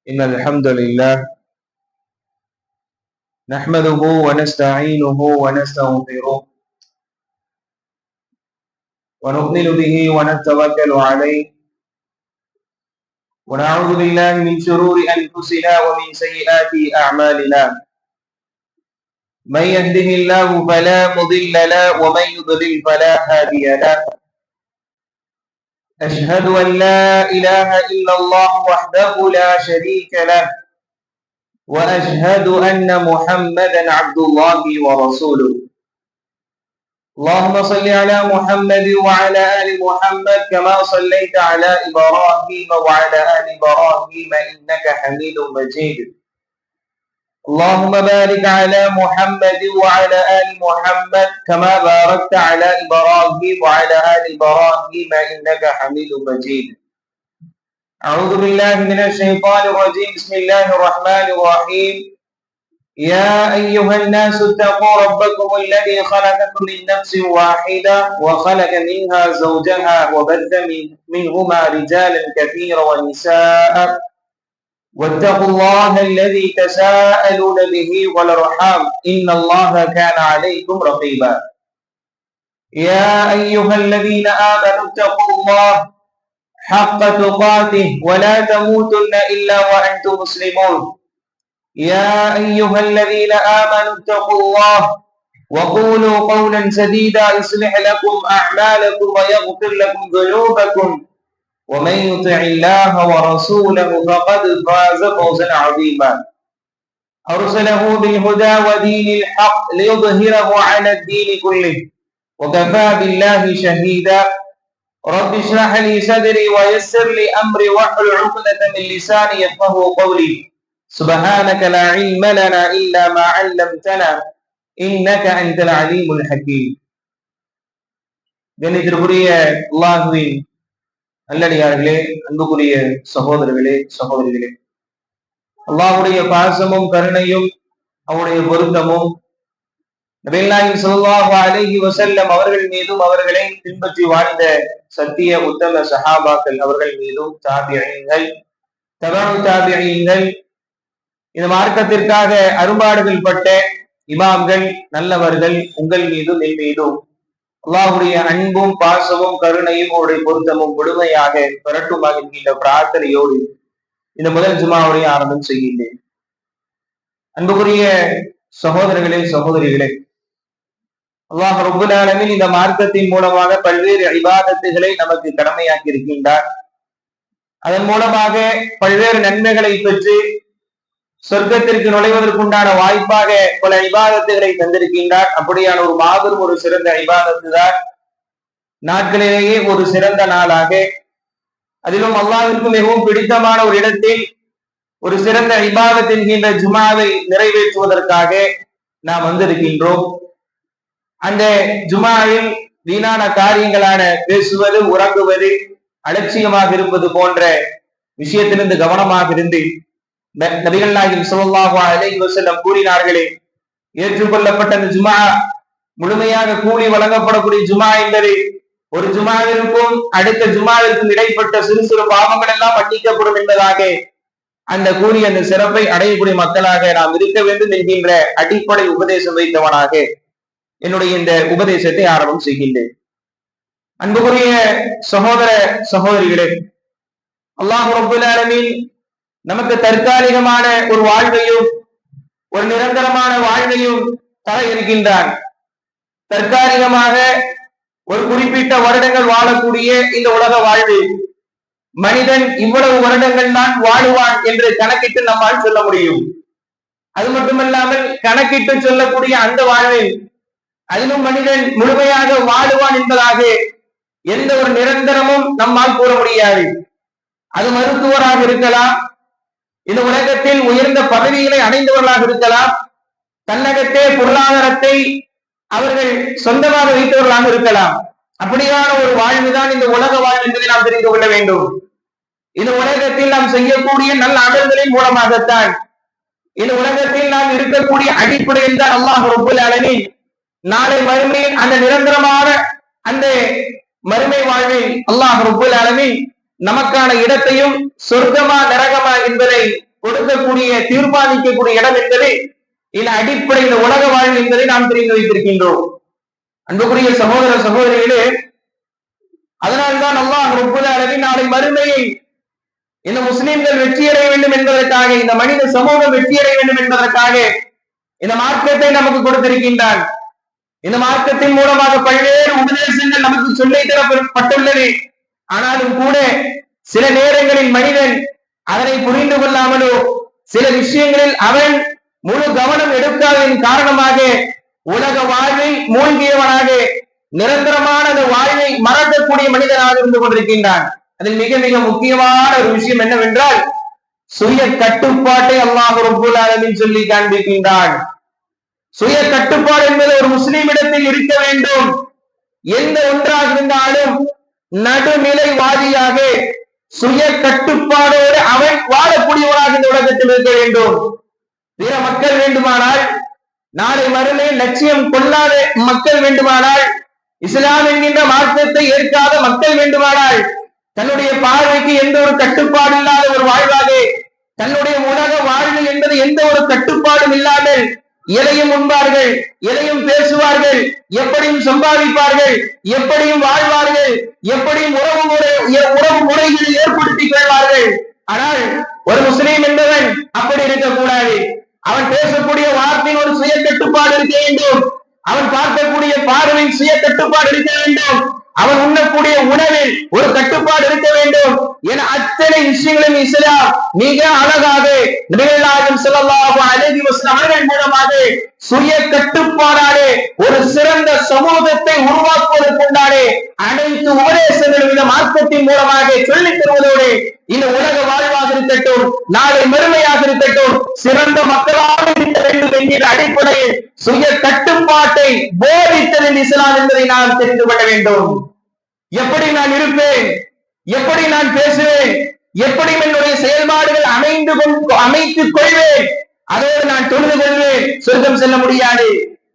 إن الحمد لله نحمده ونستعينه ونستغفره ونؤمن به ونتوكل عليه ونعوذ بالله من شرور أنفسنا ومن سيئات أعمالنا من يهده الله فلا مضل له ومن يضلل فلا هادي له أشهد أن لا إله إلا الله وحده لا شريك له وأشهد أن محمدا عبد الله ورسوله اللهم صل على محمد وعلى آل محمد كما صليت على إبراهيم وعلى آل إبراهيم إنك حميد مجيد اللهم بارك على محمد وعلى آل محمد كما باركت على إبراهيم وعلى آل إبراهيم إنك حميد مجيد أعوذ بالله من الشيطان الرجيم بسم الله الرحمن الرحيم يا أيها الناس اتقوا ربكم الذي خلقكم من نفس واحدة وخلق منها زوجها وبث منهما رجالا كثيرا ونساء واتقوا الله الذي تساءلون به والأرحام إن الله كان عليكم رقيبا يا أيها الذين آمنوا اتقوا الله حق تقاته ولا تموتن إلا وأنتم مسلمون يا أيها الذين آمنوا اتقوا الله وقولوا قولا سديدا يصلح لكم أعمالكم ويغفر لكم ذنوبكم ومن يطع الله ورسوله فقد فاز فوزا عظيما أرسله بالهدى ودين الحق ليظهره على الدين كله وكفى بالله شهيدا رب اشرح لي صدري ويسر لي أمري واحلل عقدة من لساني يفقهوا قولي سبحانك لا علم لنا إلا ما علمتنا إنك أنت العليم الحكيم. கண்ணியத்திற்குரிய அல்லாஹ்வின் நல்லடியார்களே, அன்புக்குரிய சகோதரர்களே சகோதரிகளே, அல்லாஹ்வுடைய பாசமும் கருணையும் அவருடைய பொருத்தமும் நபிகள் ஸல்லல்லாஹு அலைஹி வஸல்லம் அவர்கள் மீதும் அவர்களை பின்பற்றி வாழ்ந்த சத்திய உத்தம சஹாபாக்கள் அவர்கள் மீதும் தாபிஈன்கள் தபஉ தாபிஈன்கள் இந்த மார்க்கத்திற்காக அரும்பாடுகள் பட்ட இமாம்கள் நல்லவர்கள் உங்கள் மீதும் என் மீதும் அல்லாஹ்வுடைய அன்பும் பாசமும் கருணையும் அவருடைய பொருத்தமும் முழுமையாக பெறட்டுமாக என்கின்ற பிரார்த்தனையோடு இந்த முதல் ஜுமாவுடைய ஆரம்பம் செய்கின்றேன். அன்புக்குரிய சகோதரர்களே சகோதரிகளே, அல்லாஹ் ரப்புல் ஆலமீன் இந்த மார்க்கத்தின் மூலமாக பல்வேறு இபாதத்துகளை நமக்கு கடமையாக்கி இருக்கின்றார். அதன் மூலமாக பல்வேறு நன்மைகளை பெற்று சொர்க்கத்திற்கு நுழைவதற்குண்டான வாய்ப்பாக பல இபாதத்துகளை தந்திருக்கின்றார். அப்படியான ஒரு மாபெரும் ஒரு சிறந்த இபாதத்து தான் நாட்களிலேயே ஒரு சிறந்த நாளாக, அதிலும் அல்லாஹ்விற்கு மிகவும் பிடித்தமான ஒரு இடத்தில் ஒரு சிறந்த இபாதத் என்கின்ற ஜுமாவை நிறைவேற்றுவதற்காக நாம் வந்திருக்கின்றோம். அந்த ஜுமாவில் வீணான காரியங்களான பேசுவது, உறங்குவது, அலட்சியமாக இருப்பது போன்ற விஷயத்திலிருந்து கவனமாக இருந்து நபிகள் நாயகம் ஸல்லல்லாஹு அலைஹி வஸல்லம் கூறினார்களே, ஏற்றுக்கொள்ளப்பட்ட அந்த ஜுமா முழுமையாக கூலி வழங்கப்படக்கூடிய ஜுமா என்பது ஒரு ஜுமாவிற்கும் அடுத்த ஜுமாவிற்கும் இடைப்பட்ட சிறு சிறு பாவங்கள் எல்லாம் மன்னிக்கப்படும் என்பதாக அந்த கூலி அந்த சிறப்பை அடையக்கூடிய மக்களாக நாம் இருக்க வேண்டும் என்கின்ற அடிப்படை உபதேசம் வைத்தவனாக என்னுடைய இந்த உபதேசத்தை ஆரம்பம் செய்கின்றேன். அன்புக்குரிய சகோதர சகோதரிகளே, அல்லாஹ் ரப்புல் ஆலமீன் நமக்கு தற்காலிகமான ஒரு வாழ்வையும் ஒரு நிரந்தரமான வாழ்வையும் தர இருக்கின்றான். தற்காலிகமாக ஒரு குறிப்பிட்ட வருடங்கள் வாழக்கூடிய இந்த உலக வாழ்வு, மனிதன் இவ்வளவு வருடங்கள் தான் வாழுவான் என்று கணக்கிட்டு நம்மால் சொல்ல முடியும். அது மட்டுமல்லாமல் கணக்கிட்டு சொல்லக்கூடிய அந்த வாழ்வில் அதிலும் மனிதன் முழுமையாக வாழுவான் என்பதாக எந்த ஒரு நிரந்தரமும் நம்மால் கூற முடியாது. அது மருத்துவராக இருக்கலாம், இந்த உலகத்தில் உயர்ந்த பதவிகளை அடைந்தவர்களாக இருக்கலாம், தன்னகத்தே பொருளாதாரத்தை அவர்கள் சொந்தமாக வைத்தவர்களாக இருக்கலாம். அப்படியான ஒரு வாழ்வுதான் இந்த உலக வாழ்வு என்பதை நாம் தெரிந்து கொள்ள வேண்டும். இந்த உலகத்தில் நாம் செய்யக்கூடிய நல்ல அமல்களின் மூலமாகத்தான் இந்த உலகத்தில் நாம் இருக்கக்கூடிய அடிப்படையில் தான் அல்லாஹ் ரப்புல் ஆலமீன் நாளை மறுமையில் அந்த நிரந்தரமான அந்த மறுமை வாழ்வில் அல்லாஹ் ரப்புல் ஆலமீன் நமக்கான இடத்தையும் சொர்க்கமா நரகமா என்பதை கொடுக்கக்கூடிய தீர்மானிக்கக்கூடிய இடம் என்பது இந்த அடிப்படை இந்த உலக வாழ்வு என்பதை நாம் தெரிந்து வைத்திருக்கின்றோம். அன்புக்குரிய சகோதர சகோதரிகளே, அதனால்தான் அல்லாஹ் ரப்பல் ஆலமீன் நாளை மறுமையை இந்த முஸ்லிம்கள் வெற்றியடைய வேண்டும் என்பதற்காக, இந்த மனித சமூகம் வெற்றியடைய வேண்டும் என்பதற்காக இந்த மார்க்கத்தை நமக்கு கொடுத்திருக்கின்றான். இந்த மார்க்கத்தின் மூலமாக பல்வேறு உபதேசங்கள் நமக்கு சொல்லி தரப்பட்டுள்ளது. ஆனாலும் கூட சில நேரங்களில் மனிதன் அதனை புரிந்து கொள்ளாமலோ சில விஷயங்களில் அவன் முழு கவனம் எடுக்காததன் காரணமாக உலக வாழ்வை மூழ்கியவனாக நிரந்தரமான அந்த வாழ்வை மறக்கக்கூடிய மனிதனாக இருந்து கொண்டிருக்கின்றான். அதில் மிக மிக முக்கியமான ஒரு விஷயம் என்னவென்றால் சுய கட்டுப்பாட்டை அல்லாஹ் ரப்பல் ஆலமீன் சொல்லி காண்பிக்கின்றான். சுய கட்டுப்பாடு என்பது ஒரு முஸ்லிமிடத்தில் இருக்க வேண்டும். எந்த ஒன்றாக இருந்தாலும் நடுநிலைவாதியாக சுய கட்டுப்பாடோடு அவன் வாழக்கூடியவனாக இந்த உலகத்தில் இருக்க வேண்டும். பிற மக்கள் வேண்டுமானால், நாளை மறுமை லட்சியம் கொள்ளாத மக்கள் வேண்டுமானால், இஸ்லாம் என்கின்ற மார்க்கத்தை ஏற்காத மக்கள் வேண்டுமானால், தன்னுடைய பார்வைக்கு எந்த ஒரு கட்டுப்பாடு இல்லாத ஒரு வாழ்வாக, தன்னுடைய உலக வாழ்வு என்பது எந்த ஒரு கட்டுப்பாடும் இல்லாமல் எதையும் உண்பார்கள், எதையும் பேசுவார்கள், எப்படியும் சம்பாதிப்பார்கள், எப்படியும் வாழ்வார்கள், எப்படியும் உறவு முறைகளை ஏற்படுத்திக் கொள்வார்கள். ஆனால் ஒரு முஸ்லீம் என்பவன் அப்படி இருக்கக்கூடாது. அவன் பேசக்கூடிய வார்த்தையின் ஒரு சுய கட்டுப்பாடு இருக்க வேண்டும். அவன் பார்க்கக்கூடிய பார்வையின் சுய கட்டுப்பாடு இருக்க வேண்டும். அவன் உண்ணக்கூடிய உணவில் ஒரு கட்டுப்பாடு இருக்க வேண்டும் என அத்தனை விஷயங்களும் இஸ்லாம் மிக அழகாக நபிகள் நாயகம் ஸல்லல்லாஹு அலைஹி வஸல்லம் அவர்கள் மூலமாக சுய கட்டுப்பாடாலே ஒரு சிறந்த சமூகத்தை உருவாக்குவதற்குண்டானே அனைத்து உபதேசங்களும் இந்த மார்க்கத்தின் மூலமாக சொல்லித் தருவதோடு இந்த உலக வாழ்வாக இருக்கட்டும், நாளை மறுமையாக இருக்கட்டும், சிறந்த மக்களாக இருக்க வேண்டும் என்கிற அடிப்படையில் சுய கட்டுப்பாட்டை போதித்தது இஸ்லாம் என்பதை நாம் தெரிந்து கொள்ள வேண்டும். எப்படி நான் இருப்பேன், எப்படி நான் பேசுவேன், எப்படி என்னுடைய செயல்பாடுகள் அமைத்துக் கொள்வேன், அதோடு நான் தொழுது கொள்வேன், சொர்க்கம் செல்ல முடியாது.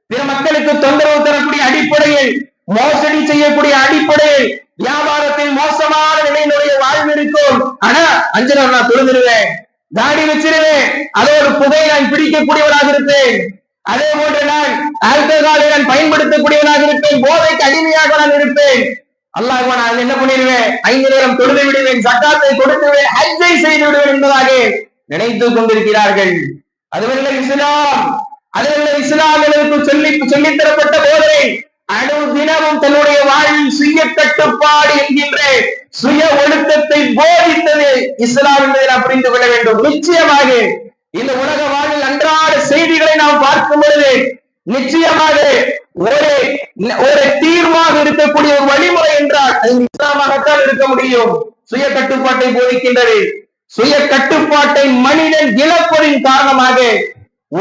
பிற மக்களுக்கு தொந்தரவு தரக்கூடிய அடிப்படையில், மோசடி செய்யக்கூடிய அடிப்படையில், வியாபாரத்தில் மோசமான நிலையினுடைய வாழ்வு இருக்கும். ஆனா 5 நாள் நான் தொழுதுருவேன், தாடி வச்சிருவேன், அதோடு புகை நான் பிடிக்கக்கூடியவனாக இருப்பேன். அதே போன்று நான் ஆல்கஹாலை நான் பயன்படுத்தக்கூடியவனாக இருப்பேன், போதைக்கு அடிமையாக நான் இருப்பேன். அல்லாஹ் நான் என்ன பண்ணிடுவேன், 5 நேரம் தொழுது விடுவேன், ஜக்காத்தை கொடுத்துவேன், ஹஜ்ஜை செய்து விடுவேன் என்பதாக நினைத்துக் கொண்டிருக்கிறார்கள். அதுவல்ல இஸ்லாம். அதுவல்ல இஸ்லாம் எனக்கு சொல்லித் தரப்பட்ட போதனை. தினமும் தன்னுடைய வாழ்வில் சுய கட்டுப்பாடு என்கின்ற சுய ஒழுக்கத்தை போதித்தது இஸ்லாம் என்பதை நாம் புரிந்து கொள்ள வேண்டும். நிச்சயமாக இந்த உலக வாழ்வில் அன்றாட செய்திகளை நாம் பார்க்கும் பொழுது நிச்சயமாக ஒரு தீர்மாக இருக்கக்கூடிய ஒரு வழிமுறை என்றால் அது இஸ்லாமாகத்தான் இருக்க முடியும். சுய கட்டுப்பாட்டை போதிக்கின்றது. சுய கட்டுப்பாட்டை மனிதன் இழப்பதின் காரணமாக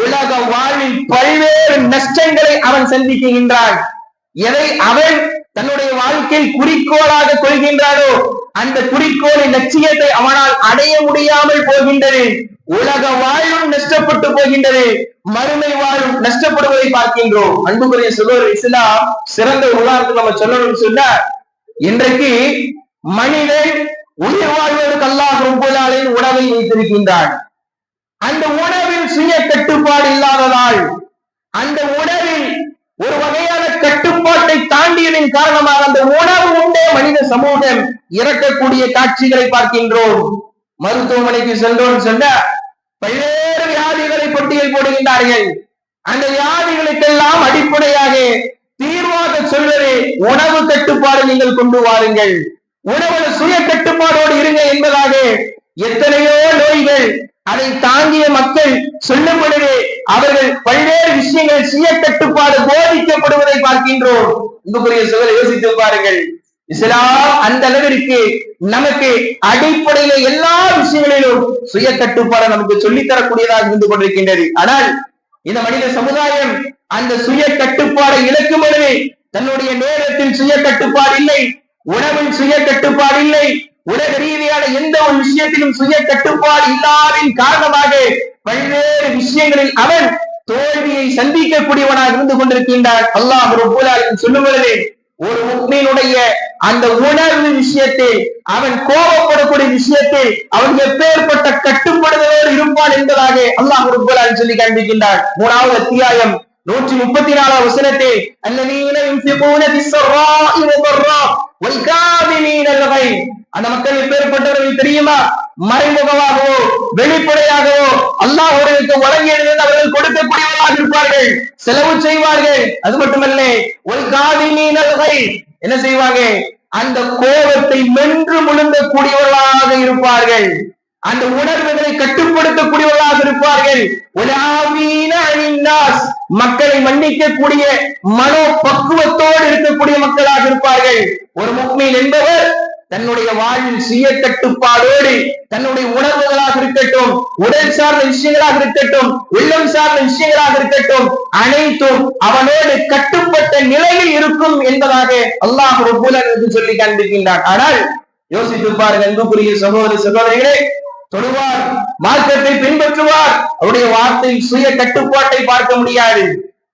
உலக வாழ்வில் பல்வேறு நஷ்டங்களை அவன் சந்திக்கின்றான். எதை அவன் தன்னுடைய வாழ்க்கையில் குறிக்கோளாக கொள்கின்றானோ அந்த குறிக்கோளின் லட்சியத்தை அவனால் அடைய முடியாமல் போகின்றது. உலக வாழும் நஷ்டப்பட்டு போகின்றது, மறுமை வாழும் நஷ்டப்படுவதை பார்க்கின்றோம். அன்புக்குரிய சகோதரர், இஸ்லாம் சிறந்த உதாரணத்தை நம்ம சொல்லணும்னு சொன்னா, இன்றைக்கு மனிதன் உயிர் வாழ்வதற்கு அல்லாஹ் ரப்பல் ஆலமீன் உணவை வைத்திருக்கின்றான். அந்த உணவில் சுய கட்டுப்பாடு இல்லாததால் அந்த உணவில் ஒரு வகையான கட்டுப்பாட்டை தாண்டியதன் காரணமாக அந்த உணவு உண்டே மனித சமூகம் இறக்கக்கூடிய காட்சிகளை பார்க்கின்றோம். மருத்துவமனைக்கு சென்றோம் சொன்ன பல்வேறு வியாதிகளை பட்டியல் போடுகின்றார்கள். அந்த வியாதிகளுக்கெல்லாம் அடிப்படையாக தீர்வாக சொல்வது உணவு கட்டுப்பாடு நீங்கள் கொண்டு வாருங்கள், உணவு சுய கட்டுப்பாடோடு இருங்க என்பதாக எத்தனையோ நோய்கள் அதை தாங்கிய மக்கள் சொல்லப்படுது. அவர்கள் பல்வேறு விஷயங்கள் சுய கட்டுப்பாடு போதிக்கப்படுவதை பார்க்கின்றோம். இங்குரிய சூழலை யோசித்து பாருங்கள். இஸ்லாம் அந்த அளவிற்கு நமக்கு அடிப்படையில எல்லா விஷயங்களிலும் சுய கட்டுப்பாடு நமக்கு சொல்லித்தரக்கூடியதாக இருந்து கொண்டிருக்கின்றது. ஆனால் இந்த மனித சமுதாயம் அந்த சுய கட்டுப்பாடை இழக்கும் பொழுது தன்னுடைய நேரத்தில் சுய கட்டுப்பாடு இல்லை, உணவில் சுய கட்டுப்பாடு இல்லை, உலக ரீதியான எந்த ஒரு விஷயத்திலும் சுய கட்டுப்பாடு இல்லாததின் காரணமாக பல்வேறு விஷயங்களில் அவன் தோல்வியை சந்திக்கக்கூடியவனாக இருந்து கொண்டிருக்கின்றான். அல்லாஹ் ரப்பல் ஆலமீன் சொல்லும் பொழுது ஒரு முக்மீனுடைய அந்த உணர்வு விஷயத்தில், அவன் கோபப்படக்கூடிய விஷயத்தில் அவன் எப்பேற்பட்ட கட்டுப்படுதலோடு இருப்பான் என்பதாக அல்லாஹ் ரப்பல் ஆலமீன் சொல்லி காண்பிக்கின்றான். 3வது அத்தியாயம் 134வது வசனத்தில் அல்லதீன யுன்ஃபிகூன பிஸ்ஸர்ராஇ வதர்ரா வல்காதிமீனல் கைஸ், அந்த மக்கள் எப்பேற்பட்டவர்கள் தெரியுமா? மறைமுகமாகவோ வெளிப்படையாகவோ அல்லாஹ்வுக்கு வழங்கியதை அவர்கள் கொடுக்கக்கூடியவர்களாக இருப்பார்கள், செலவு செய்வார்கள். அது மட்டுமல்ல, வல்காதிமீனல் கைஸ், என்ன செய்வாங்க? அந்த கோபத்தை மென்று முழுங்கக்கூடியவர்களாக இருப்பார்கள், அந்த உணர்வுகளை கட்டுப்படுத்தக்கூடியவர்களாக இருப்பார்கள். மக்களை மன்னிக்கக்கூடிய மனோ பக்குவத்தோடு இருக்கக்கூடிய மக்களாக இருப்பார்கள். ஒரு முஃமின் என்பவர் தன்னுடைய வாழ்வில் சுய கட்டுப்பாடோடு தன்னுடைய உணர்வுகளாக இருக்கட்டும், உடல் சார்ந்த விஷயங்களாக இருக்கட்டும், உள்ளம் சார்ந்த விஷயங்களாக இருக்கட்டும், அனைத்தும் அவனோடு கட்டுப்பட்ட நிலையில் இருக்கும் என்பதாக அல்லாஹ் ரப்பல் ஆலமீன் சொல்லி காண்பிக்கின்றான். ஆனால் யோசித்து பாருங்கள் அன்புக்குரிய சகோதர சகோதரிகளே, தொழுவார், மார்க்கத்தை பின்பற்றுவார், அவருடைய வார்த்தையில் சுய கட்டுப்பாட்டை பார்க்க முடியாது.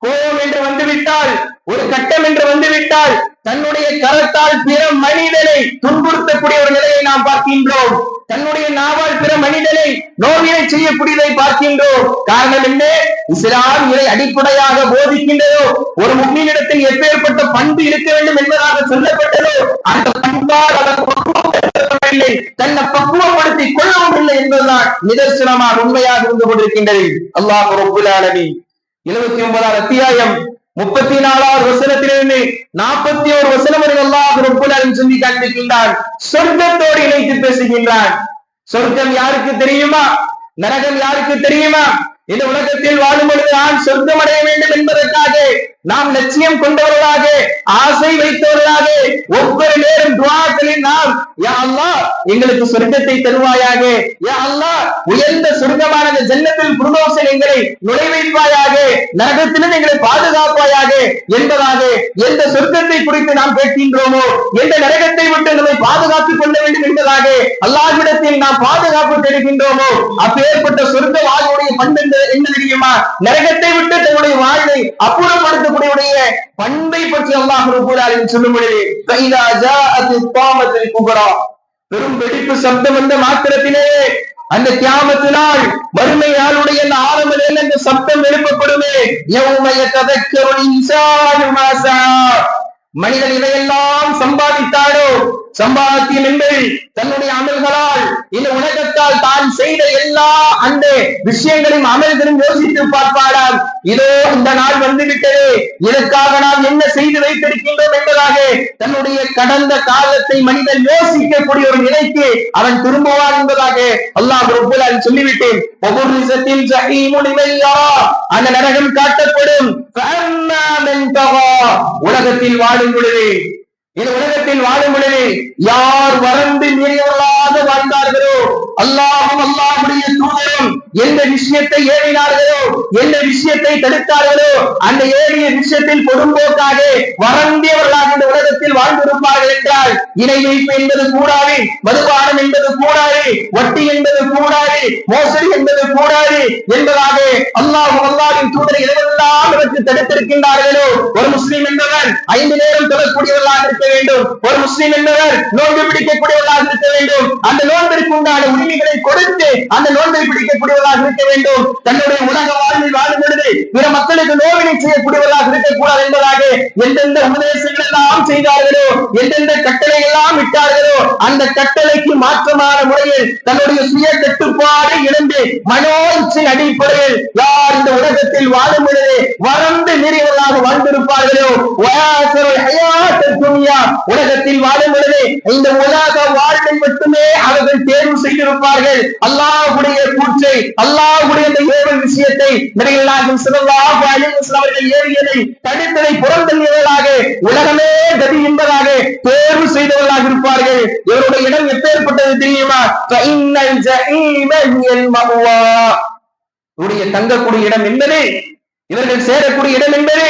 கோபம் என்று வந்துவிட்டால், ஒரு கட்டம் என்று வந்துவிட்டால், தன்னுடைய கரத்தால் பிற மனிதனை துன்புறுத்தக்கூடிய ஒரு நிலையை நாம் பார்க்கின்றோம். தன்னுடைய நாவால் பிற மனிதனை நோவினை செய்யக்கூடியதை பார்க்கின்றோம். காரணம் என்ன? இஸ்லாம் இதை அடிப்படையாக போதிக்கின்றதோ, ஒரு முஃமினிடத்தில் எப்பேற்பட்ட பண்பு இருக்க வேண்டும் என்பதாக சொல்லப்பட்டதோ, அந்த பண்பால் தன்னை பக்குவப்படுத்தி கொள்ளவும் இல்லை என்பதுதான் நிதர்சனமாக உண்மையாக இருந்து கொண்டிருக்கின்றது. அல்லாஹ் ரப்பல் ஆலமீன் 79வது அத்தியாயம் 34வது வசனத்திலிருந்து 41 வசனம் வரை அல்லாஹ் ரப்பல் ஆலமீன் சொல்லி காண்பிக்கின்றான். சொர்க்கத்தோடு இணைத்து பேசுகின்றான். சொர்க்கம் யாருக்கு தெரியுமா? நரகம் யாருக்கு தெரியுமா? இந்த உலகத்தில் வாழும் பொழுது நான் சொர்க்கம் அடைய வேண்டும் என்பதற்காக நாம் லட்சியம் கொண்டவர்களாக, ஆசை வைத்தவர்களாக ஒவ்வொரு நேரம் துஆக்களில் நாம் யா அல்லாஹ் எங்களுக்கு சொர்க்கத்தை தருவாயாக, யா அல்லாஹ் உயர்ந்த சொர்க்கமான ஜன்னத்துல் ஃபிர்தௌஸில் எங்களை நுழைவைப்பாயாக, நரகத்திலிருந்து எங்களை பாதுகாப்பாயாக என்பதாக எந்த சொர்க்கத்தை குறித்து நாம் கேட்கின்றோமோ, எந்த நரகத்தை விட்டு நம்மை பாதுகாத்துக் கொள்ள வேண்டும் என்பதாக அல்லாஹ்விடத்தில் நாம் பாதுகாப்பு தேடுகின்றோமோ, அப்பேற்பட்ட சொர்க்க வாழ்வுடைய பண்பு என்ன தெரியுமா? நரகத்தை விட்டு தன்னுடைய வாழ்வை அப்புறப்படுத்தக்கூடிய பண்பை பற்றி அல்லாஹ் ரப்பல் ஆலமீன் சொல்லும் பொழுது ஃபைதா ஜாஅத் தாமத்துல் குப்ரா, பெரும் வெடிப்பு சப்தம் வந்த மாத்திரத்திலே அந்த கியாமத்து நாள், மறுமை நாளுடைய அந்த ஆரம்பத்தில் அந்த சப்தம் எழுப்பப்படுமே, யௌம யததக்கருல் இன்சானு மா ஸா, மனிதன் இதையெல்லாம் சம்பாதித்தாரோ, சம்பாத்தியம் என்பது தன்னுடைய அமல்களால் இந்த உலகத்தால் தான் செய்த எல்லா அந்த விஷயங்களையும் அமல்களையும் யோசித்து பார்ப்பாராம். இதோ இந்த நாள் வந்துவிட்டது, இதற்காக நாம் என்ன செய்து வைத்திருக்கின்றோம் என்பதாக தன்னுடைய கடந்த காலத்தை மனிதன் யோசிக்கக்கூடிய ஒரு நிலைக்கு அவன் திரும்புவான் என்பதாக அல்லாஹ் ரப்பல் ஆலமீன் சொல்லிவிட்டேன். வபுர்ரிஸத்தில் ஜஹீமு லிமன் யரா, அந்த நரகம் காட்டப்படும். ஃபஅம்மா மன் தகா, உலகத்தில் வாழும் பொழுது, இந்த உலகத்தில் வாழும் பொழுது யார் வரம்பு மீறியவர்களாக வாழ்ந்தார்களோ, அல்லாஹ்வும் அல்லாஹ்வுடைய தூதரும் எந்த விஷயத்தை ஏறினார்களோ, எந்த விஷயத்தை தடுத்தார்களோ, அந்த ஏறிய விஷயத்தில் பொறும்போக்காக வரம்பியவர்களாக இந்த உலகத்தில் வாழ்ந்திருப்பார்கள் என்றால், இணை வைப்பு என்பது கூடாது, மதுபானம் என்பது கூடாது, வட்டி என்பது கூடாது, மோசடி என்பது கூடாது என்பதாக அல்லாஹ்வும் அல்லாஹ்வின் தூதரை எதெல்லாம் இவற்றை தடுத்திருக்கின்றார்களோ, ஒரு முஸ்லிம் என்பவர் 5 நேரம் தொழக்கூடியவர்களாக இருக்க வேண்டும், ஒரு முஸ்லிம் என்பவர் நோன்பு பிடிக்கக்கூடியவர்களாக இருக்க வேண்டும், அந்த நோன்பிற்கு உண்டான உரிமைகளை கொடுத்து அந்த நோன்பை பிடிக்கக்கூடியவர்களாக இருக்க வேண்டும், தன்னுடைய உலக வாழ்வில் வாழும் பொழுது பிற மக்களுக்கு நோவினை செய்யக்கூடியவர்களாக இருக்கக்கூடாது என்பதாக எந்தெந்த உபதேசங்கள் எல்லாம் செய்தார்களோ, எந்தெந்த கட்டளை எல்லாம் இட்டார்களோ, அந்த கட்டளைக்கு மாற்றமான முறையில் தன்னுடைய சுய கட்டுப்பாடு இழந்து மனோ இச்சையின் அடிப்படையில் யார் இந்த உலகத்தில் வாழும் பொழுது வரம்பு மீறியவர்களாக வாழ்ந்திருப்பார்களோ, உலகத்தில் வாழும் பொழுது இந்த உலக வாழ்வை மட்டுமே அவர்கள் தேர்வு செய்திருப்பார்கள். அல்லாஹ்வுடைய கூற்றை, அல்லாஹ்வுடைய இந்த ஏவல் விஷயத்தை நபிகள் நாயகம் ஸல்லல்லாஹு அலைஹி வஸல்லம் அவர்கள் ஏவியதை தடுத்ததை புறந்தள்ளியவர்களாக உலகமே கதி என்பதாக தேர்வு செய்தவர்களாக இருப்பார்கள். இவருடைய இடம் எப்பேற்பட்டது தெரியுமா? ஃபஇன்னல் ஜஹீம ஹியல் மஅவா, இவருடைய தங்கக்கூடிய இடம் என்பது, இவர்கள் சேரக்கூடிய இடம் என்பது,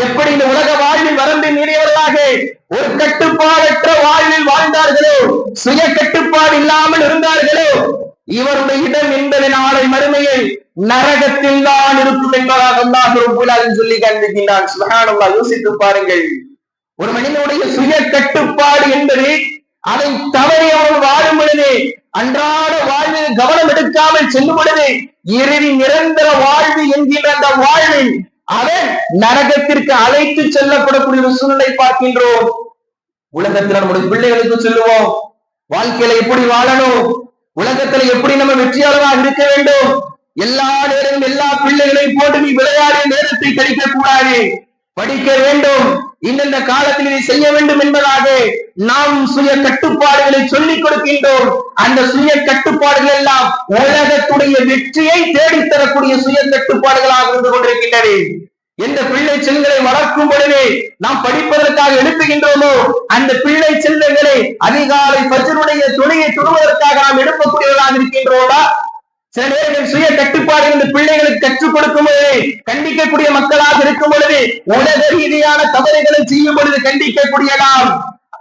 எப்படி இந்த உலக வாழ்வில் வரம்பு மீறியவர்களாக ஒரு கட்டுப்பாடற்ற வாழ்வில் வாழ்ந்தார்களோ, சுய கட்டுப்பாடு இல்லாமல் இருந்தார்களோ, இவருடைய இடம் என்பது நாளை மறுமையில் நரகத்தில் தான் இருக்கும் என்பதாக அல்லாஹ் ரப்பல் ஆலமீன் சொல்லி காண்பிக்கின்றான். சுப்ஹானல்லாஹ், யோசித்து பாருங்கள். ஒரு மனிதனுடைய சுய கட்டுப்பாடு என்பது அதை தவறி அவன் வாழும் பொழுது, அன்றாட வாழ்வில் கவனம் எடுக்காமல் செல்லும் பொழுது, இறுதி நிரந்தர வாழ்வு என்கின்ற அந்த வாழ்வில் அவன் நரகத்திற்கு அழைத்து செல்லப்படக்கூடிய ஒரு சூழ்நிலை பார்க்கின்றோம். உலகத்தில் நம்முடைய பிள்ளைகளுக்கு சொல்லுவோம், வாழ்க்கையில எப்படி வாழணும், உலகத்துல எப்படி நம்ம வெற்றியாளராக இருக்க வேண்டும், எல்லா நேரமும் எல்லா பிள்ளைகளையும் போட்டு நீ விளையாடிய நேரத்தை கழிக்க கூடாது, படிக்க வேண்டும், இந்த காலத்தில் இதை செய்ய வேண்டும் என்பதாக நாம் சுய கட்டுப்பாடுகளை சொல்லிக் கொடுக்கின்றோம். அந்த சுய கட்டுப்பாடுகள் எல்லாம் உலகத்துடைய வெற்றியை தேடித்தரக்கூடிய சுய கட்டுப்பாடுகளாக இருந்து கொண்டிருக்கின்றன. எந்த பிள்ளை செல்களை வளர்க்கும் பொழுது நாம் படிப்பதற்காக எழுப்புகின்றோமோ, அந்த பிள்ளை செல்வங்களை அதிகாலை பஜருடைய தொழிலை தொடுவதற்காக நாம் எழுப்பக்கூடியவர்களாக இருக்கின்றோமா? சில நேரங்கள் சுய கட்டுப்பாடு இந்த பிள்ளைகளுக்கு கற்றுக் கொடுக்கும் பொழுது கண்டிக்கக்கூடிய மக்களாக இருக்கும் பொழுது, உலக ரீதியான தவறுகளை செய்யும் பொழுது கண்டிக்கக்கூடிய நாம்,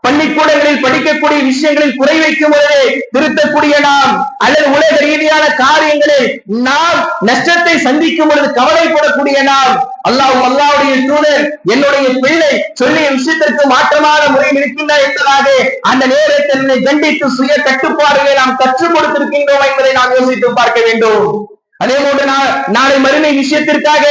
பள்ளிக்கூடங்களில் படிக்கக்கூடிய விஷயங்களில் குறை வைக்கும் பொழுது திருத்தக்கூடிய நாம், அல்லது உலக ரீதியான காரியங்களில் நாம் நஷ்டத்தை சந்திக்கும் பொழுது கவலைப்படக்கூடிய நாம், அல்லாஹ்வுடைய தூதர் என்னுடைய பிள்ளை சொல்லிய விஷயத்திற்கு மாற்றமான முறையில் இருக்கின்றார் என்பதாக அந்த நேரத்தில் கண்டித்து சுய கட்டுப்பாடுகளை நாம் கற்றுக் கொடுத்திருக்கின்றோம் என்பதை நாம் யோசித்து பார்க்க வேண்டும். அதே போன்று நாளை மறுமை விஷயத்திற்காக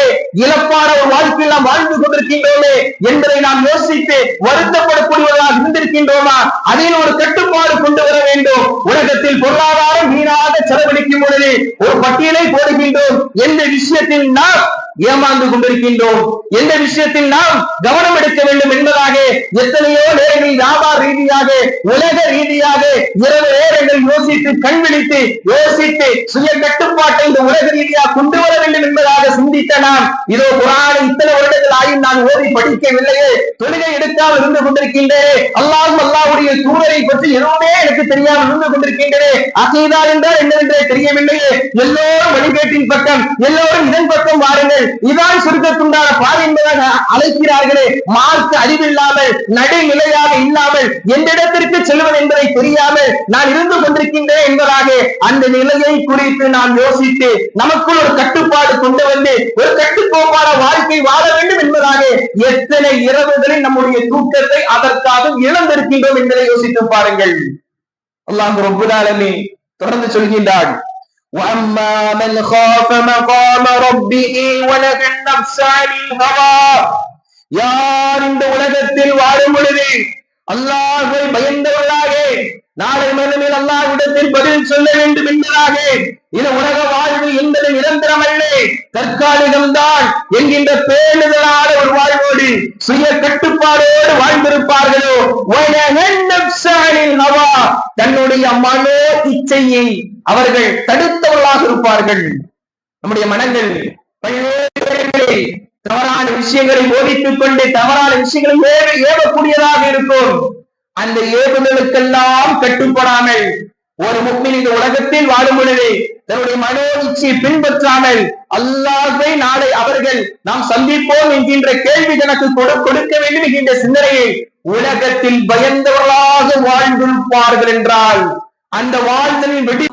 இழப்பான ஒரு வாழ்க்கையில் நாம் வாழ்ந்து கொண்டிருக்கின்றோமே என்பதை நாம் யோசித்து வருத்தப்படக்கூடியவர்களாக இருந்திருக்கின்றோமா? அதில் ஒரு கட்டுப்பாடு கொண்டு வர வேண்டும். உலகத்தில் பொருளாதாரம் வீணாக செலவழிக்கும் பொழுது ஒரு பட்டியலை போடுகின்றோம். எந்த விஷயத்தில் நாம் ஏமாந்து கொண்டிருக்கின்றோம், எந்த விஷயத்தில் நாம் கவனம் எடுக்க வேண்டும் என்பதாக எத்தனையோ நேரங்களில் வியாபார ரீதியாக உலக ரீதியாக இரவு நேரங்கள் யோசித்து கண் விழித்து யோசித்து சுய கட்டுப்பாட்டை இந்த உலக ரீதியாக கொண்டு வர வேண்டும் என்பதாக சிந்தித்த நாம், இதோ குர்ஆனை இத்தனை வருடங்கள் ஆயும் நான் ஓதி படிக்கவில்லையே, தொழுகை எடுக்காமல் இருந்து கொண்டிருக்கின்றேன், அல்லாஹ்வுடைய தூதரை பற்றி எதுவுமே எனக்கு தெரியாமல் இருந்து கொண்டிருக்கின்றேன், அகீதா என்றால் என்னவென்றே தெரியவில்லையே, எல்லோரும் வழிகேட்டின் பக்கம், எல்லோரும் இதன் பக்கம் வாருங்கள், இதான் சுருக்கத்துண்டான பாதை என்பதாக அழைக்கிறார்களே, மார்க்க அறிவில்லாமல் நடுநிலையாக இல்லாமல் எந்த இடத்திற்கு செல்வது என்பதை தெரியாமல் நான் இருந்து கொண்டிருக்கின்றேன் என்பதாக அந்த நிலையை குறித்து நாம் யோசித்து நமக்குள் ஒரு கட்டுப்பாடு கொண்டு வந்து ஒரு கட்டுக்கோப்பான வாழ்க்கை வாழ வேண்டும் என்பதாக எத்தனை இரவுகளில் நம்முடைய தூக்கத்தை அதற்காக இழந்திருக்கின்றோம் என்பதை யோசித்து பாருங்கள். அல்லாஹ் ரப்பல் ஆலமீன் தொடர்ந்து சொல்கின்றார், وَأَمَّا مَنْ خَافَ مَقَامَ رَبِّهِ وَنَهَى النَّفْسَ عَنِ الْهَوَى. யார் இந்த உலகத்தில் வாழும் பொழுது அல்லாஹ்வை பயந்தவர்களாக நாளை மறுமையில் அல்லாஹ்விடத்தில் பதில் சொல்ல வேண்டும் என்பதாக, இது உலக வாழ்வு என்பது நிரந்தரம் அல்ல, தற்காலிகம்தான் என்கின்ற பேணுதலான ஒரு வாழ்வோடு சுய கட்டுப்பாடோடு வாழ்ந்திருப்பார்களோ, தன்னுடைய மனோ இச்சையை அவர்கள் தடுத்தவர்களாக இருப்பார்கள். நம்முடைய மனங்கள் பல்வேறு தவறான விஷயங்களை போதித்துக் கொண்டு தவறான விஷயங்களை ஏவக்கூடியதாக இருக்கும். அந்த ஏவுதலுக்கெல்லாம் கட்டுப்படாமல் ஒரு முஃமின் இந்த உலகத்தில் வாழும் பொழுது தன்னுடைய மனோ இச்சையை பின்பற்றாமல் அல்லாஹ்வை நாளை அவர்கள் நாம் சந்திப்போம் என்கின்ற கேள்வி எனக்கு கொடுக்க வேண்டும் என்கின்ற சிந்தனையை உலகத்தில் பயந்தவர்களாக வாழ்ந்திருப்பார்கள் என்றால் அந்த வாழ்தலின் வெடி